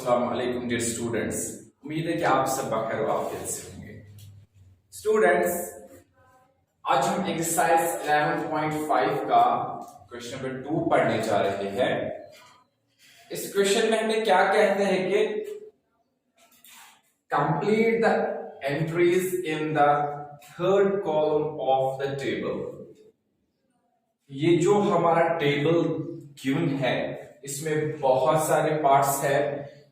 अस्सलाम वालेकुम dear students. उम्मीद है कि आप सब बखैर आफियत से होंगे। स्टूडेंट्स, आज हम एक्सरसाइज 11.5 का क्वेश्चन नंबर 2 पढ़ने जा रहे हैं। इस क्वेश्चन में हमें क्या कहते हैं कि complete the entries in the third column of the table. ये जो हमारा टेबल गिवन है इसमें बहुत सारे पार्ट्स है,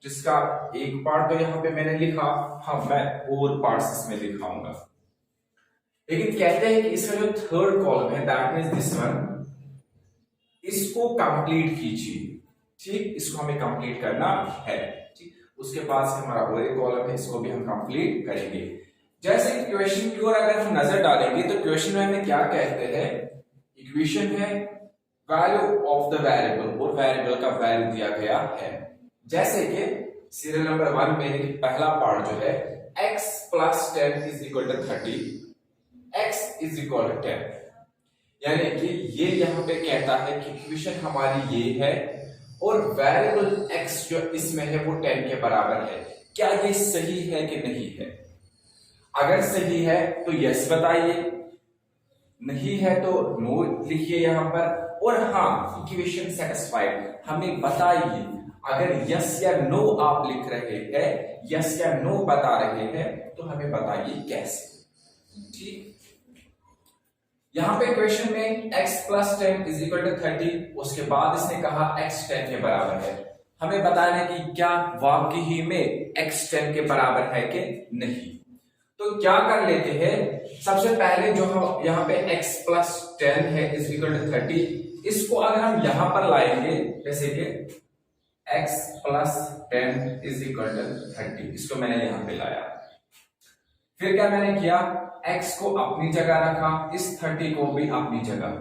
जिसका एक पार्ट तो यहां पे मैंने लिखा, हाँ मैं और पार्ट्स इसमें दिखाऊंगा। लेकिन कहते हैं कि इसका जो थर्ड कॉलम है दैट मींस दिस वन, इसको कंप्लीट कीजिए। ठीक, इसको हमें कंप्लीट करना है। ठीक, उसके बाद से हमारा और एक कॉलम है, इसको भी हम कंप्लीट करेंगे। जैसे क्वेश्चन की ओर अगर हम नजर डालेंगे तो क्वेश्चन में हमें क्या कहते हैं, इक्वेशन है वैल्यू ऑफ द वेरिएबल और वेरिएबल का वैल्यू दिया गया है। जैसे कि सीरियल नंबर 1 में पहला पार्ट जो है x plus 10 is equal to 30, x is equal to 10, यानी कि ये यहां पे कहता है कि इक्वेशन हमारी ये है और वेरिएबल x जो इसमें है वो 10 के बराबर है। क्या ये सही है कि नहीं है? अगर सही है तो यस बताइए, नहीं है तो नो लिखिए यहां पर। और हाँ, इक्वेशन सेटिस्फाइड हमें बताइए। अगर यस या नो आप लिख रहे हैं, यस या नो बता रहे हैं, तो हमें बताइए कैसे। ठीक, यहां पे क्वेश्चन में x plus 10 is equal to 30, उसके बाद इसने कहा x 10 के बराबर है। हमें बताना है कि क्या वाकई में x 10 के बराबर है कि नहीं। तो क्या कर लेते हैं, सबसे पहले जो हम यहाँ पे x प्लस 10 है इज इक्वल टू 30, इसको अगर हम यहां पर लाएंगे जैसे कि x plus 10 is equal to 30, इसको मैंने यहां पे लाया। फिर क्या मैंने किया, x को अपनी जगह रखा, इस 30 को भी अपनी जगह।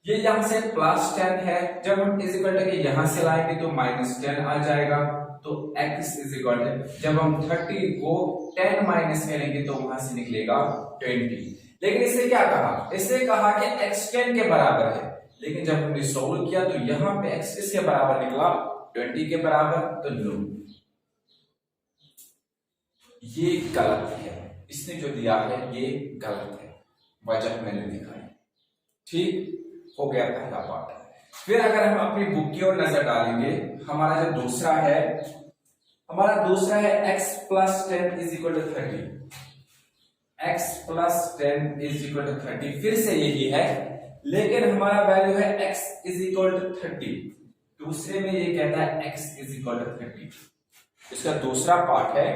ये यहां से प्लस 10 है, जब हम इज इक्वल टू यहां से लाएंगे तो माइनस 10 आ जाएगा। तो x इज इक्वल टू, जब हम 30 को 10 माइनस करेंगे तो वहां से निकलेगा 20। लेकिन इसने क्या कहा, इसने कहा कि x 10 के बराबर है, लेकिन जब हमने सोल्व किया तो यहां पे x किसके बराबर निकला, 20 के बराबर। तो नो, ये गलत है, इसने जो दिया है ये गलत है, वजह मैंने दिखाई। ठीक हो गया पहला पार्ट। फिर अगर हम अपनी बुक की ओर नजर डालेंगे, हमारा जो दूसरा है x plus 10 is equal to 30, x plus 10 is equal to 30, फिर से यही है, लेकिन हमारा वैल्यू है x इज इक्वल टू 30। दूसरे में ये कहता है x इज इक्वल टू 30। इसका दूसरा पार्ट है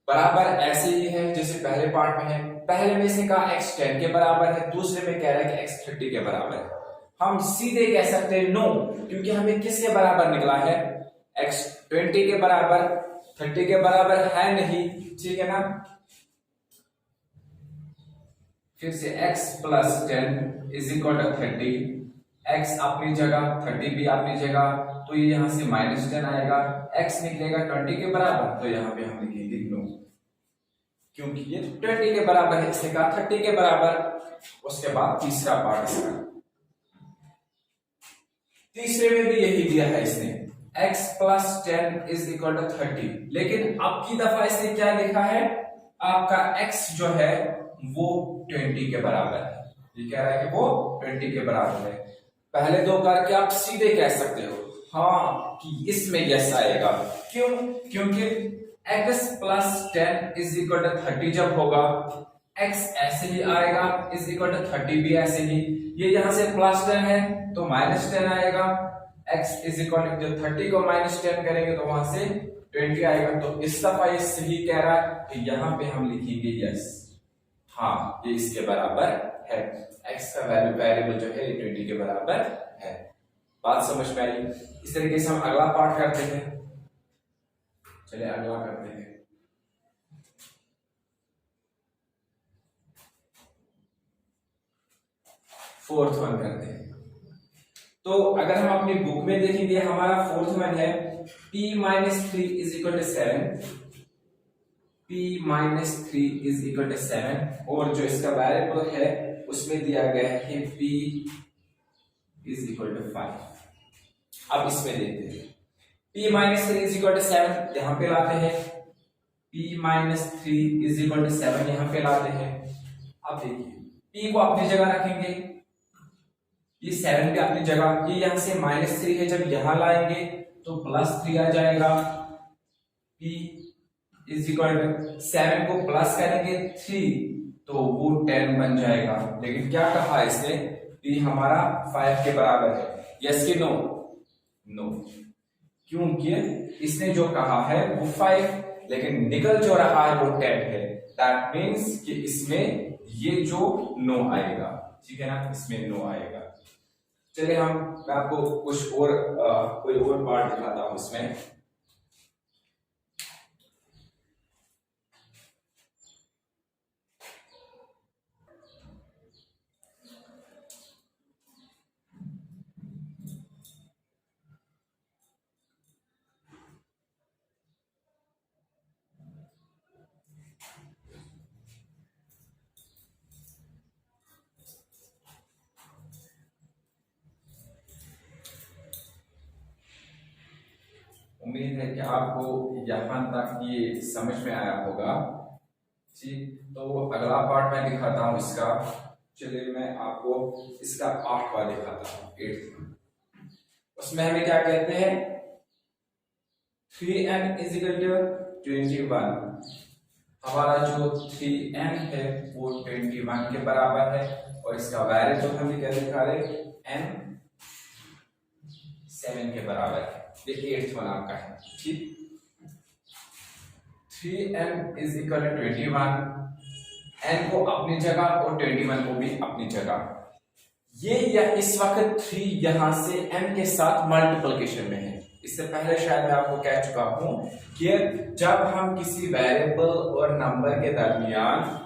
बराबर ऐसे ही है जैसे पहले पार्ट में है। पहले में से कहा x 10 के बराबर है, दूसरे में कह रहा है कि x 30 के बराबर है। हम सीधे कह सकते हैं नो, क्योंकि हमें किसके बराबर निकला है, x 20 के बराबर, 30 के बराबर है नहीं। ठीक है ना। फिर से x plus 10 is equal to 30, x अपनी जगह 30 भी अपनी जगह, तो ये यहां से माइनस 10 आएगा, x निकलेगा 20 के बराबर, तो यहां पे हम लिखेंगे नो, क्योंकि ये 20 के बराबर है, इसने कहा 30 के बराबर। उसके बाद तीसरा पार्ट इसका, तीसरे में भी यही दिया है इसने, x plus 10 is equal to 30, लेकिन अब की दफा इसने क्या लिखा है, आपका x जो है वो 20 के बराबर है। ये कह रहा है कि वो 20 के बराबर है। पहले दो करके आप सीधे कह सकते हो हाँ कि इसमें यस आएगा। क्यों? क्योंकि x plus 10 is equal to 30 जब होगा, x ऐसे ही आएगा, इज इक्वल टू 30 भी ऐसे ही। ये यहां से प्लस 10 है तो माइनस 10 आएगा, x इज इक्वल टू, जब 30 को माइनस 10 करेंगे तो वहां से 20 आएगा। तो इस दफा ये सही कह रहा है, तो यहां पे हम लिखेंगे यस, हाँ ये इसके बराबर है। x का वैल्यू वेरिएबल जो है 20 के बराबर है। बात समझ में आई? इस तरीके से हम अगला पार्ट करते हैं। चलिए अगला करते हैं। फोर्थ वन करते हैं। तो अगर हम अपनी बुक में देखेंगे, हमारा फोर्थ वन है p minus 3 is equal to 7, p minus 3 is equal to 7, और जो इसका वेरिएबल है उसमें दिया गया है कि p इज इक्वल टू 5। अब इसमें देखते हैं p minus three is equal to 7 यहां पे लाते हैं, p minus three is equal to 7 यहां पे लाते हैं। अब देखिए p को अपनी जगह रखेंगे, ये 7 पे अपनी जगह, ये यहां से माइनस थ्री है, जब यहां लाएंगे तो प्लस थ्री आ जाएगा। p इज इक्वल टू 7 को प्लस करेंगे 3 तो वो 10 बन जाएगा। लेकिन क्या कहा इसने, p हमारा 5 के बराबर है, यस कि नो? नो, क्योंकि इसने जो कहा है वो 5, लेकिन निकल जो रहा है वो 10 है। दैट मीन्स कि इसमें ये जो नो आएगा, ठीक है ना, इसमें नो आएगा। चलिए मैं आपको कुछ और कोई और पार्ट दिखाता हूं इसमें। उम्मीद है कि आपको यहाँ तक ये समझ में आया होगा। ठीक, तो अगला पार्ट मैं दिखाता हूँ इसका। चलिए मैं आपको इसका 8वां दिखाता हूँ, 8th। उसमें हमें क्या कहते हैं, 3n इज इक्वल टू 21। हमारा जो 3n है वो 21 के बराबर है, और इसका वैल्यू तो हमें क्या दिखा रहे, n 7 के बराबर है। देखिए 8th वन आपका है, ठीक। 3n is equal to 21, n को अपनी जगह और 21 को भी अपनी जगह। ये या इस वक्त 3 यहां से n के साथ मल्टीप्लिकेशन में है। इससे पहले शायद मैं आपको कह चुका हूं कि जब हम किसी वेरिएबल और नंबर के दरमियान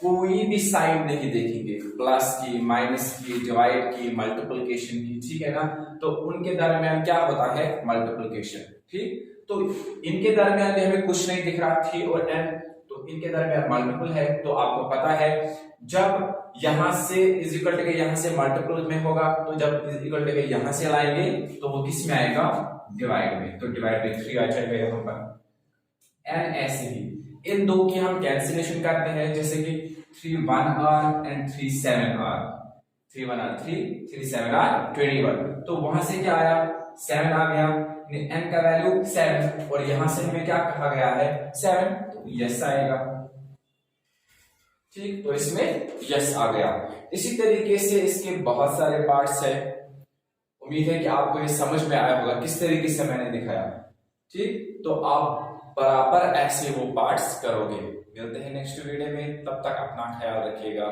कोई भी साइन नहीं देखेंगे, प्लस की, माइनस की, डिवाइड की, मल्टीप्लिकेशन की, ठीक है ना, तो उनके दरमियान क्या होता है, मल्टीप्लिकेशन। ठीक, तो इनके दरमियान भी हमें कुछ नहीं दिख रहा, 3 और n, तो इनके दरमियान मल्टीपल है। तो आपको पता है जब यहां से इज इक्वल टू के यहां से मल्टीपल में होगा, तो जब इज इक्वल टू के यहां से लाएंगे तो वो किस में आएगा, डिवाइड में। तो डिवाइड में 3 आ जाएगा यहाँ पर। n ऐसे ही इन दो की हम कैंसिलेशन करते हैं, जैसे कि 3 1r and 3 7r, 3 1r 3, 3 7r 21। तो वहां से क्या आया, 7 आ गया, n का वैल्यू 7, और यहां से हमें क्या कहा गया है, 7, तो यस आएगा। ठीक, तो इसमें यस आ गया। इसी तरीके से इसके बहुत सारे पार्ट्स है। उम्मीद है कि आपको ये समझ में आया होगा किस तरीके से मैंने दिखाया। ठीक, तो आप बराबर ऐसे वो पार्ट्स करोगे। मिलते हैं नेक्स्ट वीडियो में, तब तक अपना ख्याल रखिएगा।